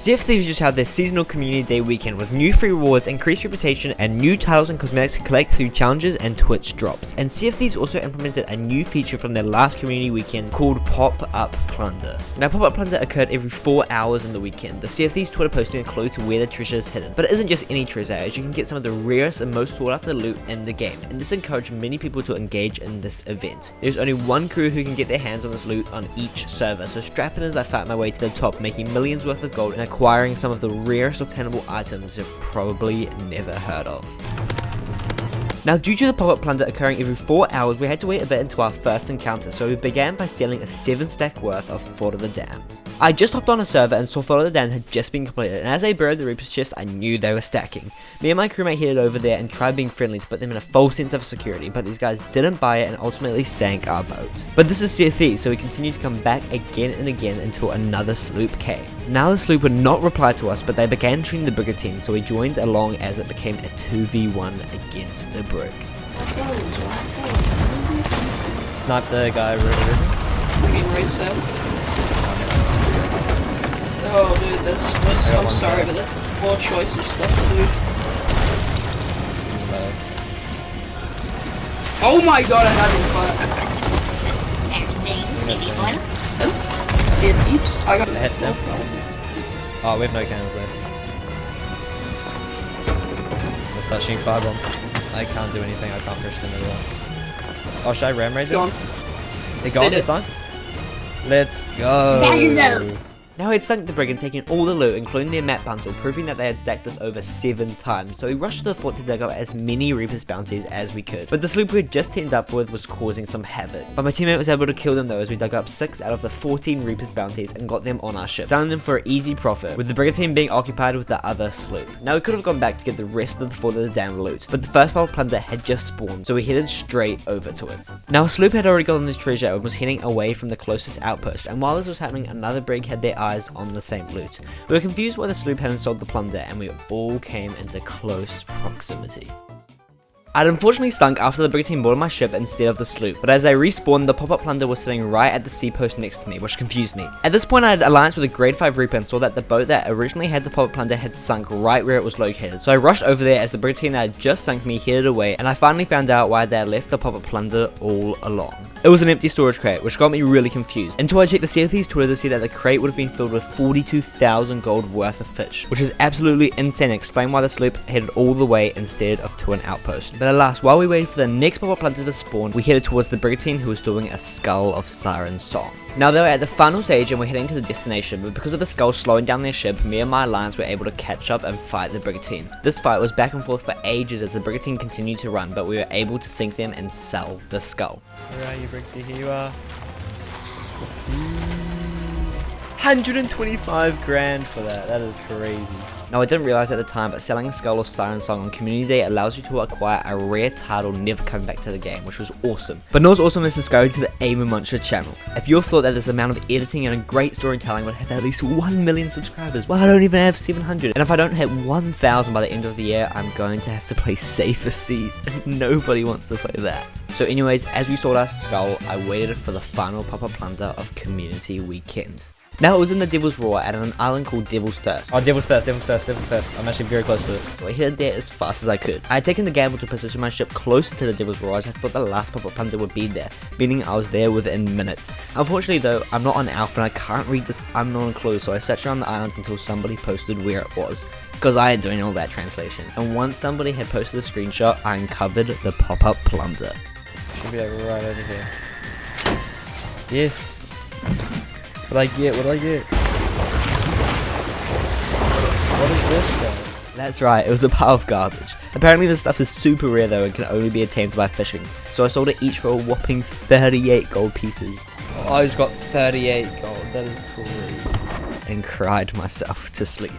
Sea of Thieves just had their seasonal community day weekend with new free rewards, increased reputation, and new titles and cosmetics to collect through challenges and Twitch drops. And Sea of Thieves also implemented a new feature from their last community weekend called Pop-Up Plunder. Now, Pop-Up Plunder occurred every 4 hours in the weekend. The Sea of Thieves Twitter posting a clue to where the treasure is hidden. But it isn't just any treasure, as you can get some of the rarest and most sought after loot in the game. And this encouraged many people to engage in this event. There's only one crew who can get their hands on this loot on each server, so strap in as I fight my way to the top, making millions worth of gold and acquiring some of the rarest obtainable items you've probably never heard of. Now, due to the pop-up plunder occurring every 4 hours, we had to wait a bit until our first encounter, so we began by stealing a 7-stack worth of Fort of the Dams. I just hopped on a server and saw Fort of the Dams had just been completed, and as I buried the Reaper's chest, I knew they were stacking. Me and my crewmate headed over there and tried being friendly to put them in a false sense of security, but these guys didn't buy it and ultimately sank our boat. But this is Sea of Thieves, so we continued to come back again and again until another sloop came. Now the sloop would not reply to us, but they began treating the brigantine, so we joined along as it became a 2v1 against the brig. Snipe the guy really Race out. Oh dude, that's I'm sorry, but that's a poor choice of stuff to do. No. Oh my god, I had one. Sea of Thieves? I got hit them. Oh, we have no cannons left. We'll start shooting firebomb. I can't do anything, I can't push them at all. Oh, should I ram raid them? They're gone this time? Let's go! Now we had sunk the brig and taken all the loot, including their map bundle, proving that they had stacked this over 7 times, so we rushed to the fort to dig up as many Reaper's bounties as we could. But the sloop we had just teamed up with was causing some havoc. But my teammate was able to kill them though, as we dug up 6 out of the 14 Reaper's bounties and got them on our ship, selling them for an easy profit, with the brigantine being occupied with the other sloop. Now we could have gone back to get the rest of the Fort of the Dam loot, but the first pop plunder had just spawned, so we headed straight over to it. Now a sloop had already gotten this treasure and was heading away from the closest outpost, and while this was happening, another brig had their eyes on the same loot. We were confused why the sloop hadn't sold the plunder, and we all came into close proximity. I'd unfortunately sunk after the brigantine boarded my ship instead of the sloop, but as I respawned, the pop-up plunder was sitting right at the sea post next to me, which confused me. At this point, I had alliance with a grade 5 Reaper and saw that the boat that originally had the pop-up plunder had sunk right where it was located, so I rushed over there as the brigantine that had just sunk me headed away, and I finally found out why they had left the pop-up plunder all along. It was an empty storage crate, which got me really confused, until I checked the Sea of Thieves Twitter to see that the crate would have been filled with 42,000 gold worth of fish, which is absolutely insane and explain why the sloop headed all the way instead of to an outpost. But alas, while we waited for the next pop-up plunder to spawn, we headed towards the brigantine who was doing a Skull of Siren song. Now they were at the final stage and we're heading to the destination, but because of the skull slowing down their ship, me and my alliance were able to catch up and fight the brigantine. This fight was back and forth for ages as the brigantine continued to run, but we were able to sink them and sell the skull. Where are you, Briggsy? Here you are. 125 grand for that is crazy. Now I didn't realize at the time, but selling a Skull of Siren Song on Community Day allows you to acquire a rare title never coming back to the game, which was awesome. But not as awesome as subscribing to the Eamonn Muncher channel. If you thought that this amount of editing and a great storytelling would have at least 1 million subscribers, well I don't even have 700. And if I don't hit 1,000 by the end of the year, I'm going to have to play Safer Seas, and nobody wants to play that. So anyways, as we sold our skull, I waited for the final pop-up plunder of Community Weekend. Now it was in the Devil's Roar at an island called Devil's Thirst. Oh, Devil's Thirst. I'm actually very close to it. So I headed there as fast as I could. I had taken the gamble to position my ship closer to the Devil's Roar as I thought the last pop-up plunder would be there, meaning I was there within minutes. Unfortunately though, I'm not on Alpha and I can't read this unknown clue, so I searched around the island until somebody posted where it was, because I ain't doing all that translation. And once somebody had posted a screenshot, I uncovered the pop-up plunder. Should be like right over here. Yes. What did I get? What is this guy? That's right, it was a pile of garbage. Apparently this stuff is super rare though and can only be attained by fishing, so I sold it each for a whopping 38 gold pieces. Oh, I just got 38 gold, that is cool. And cried myself to sleep.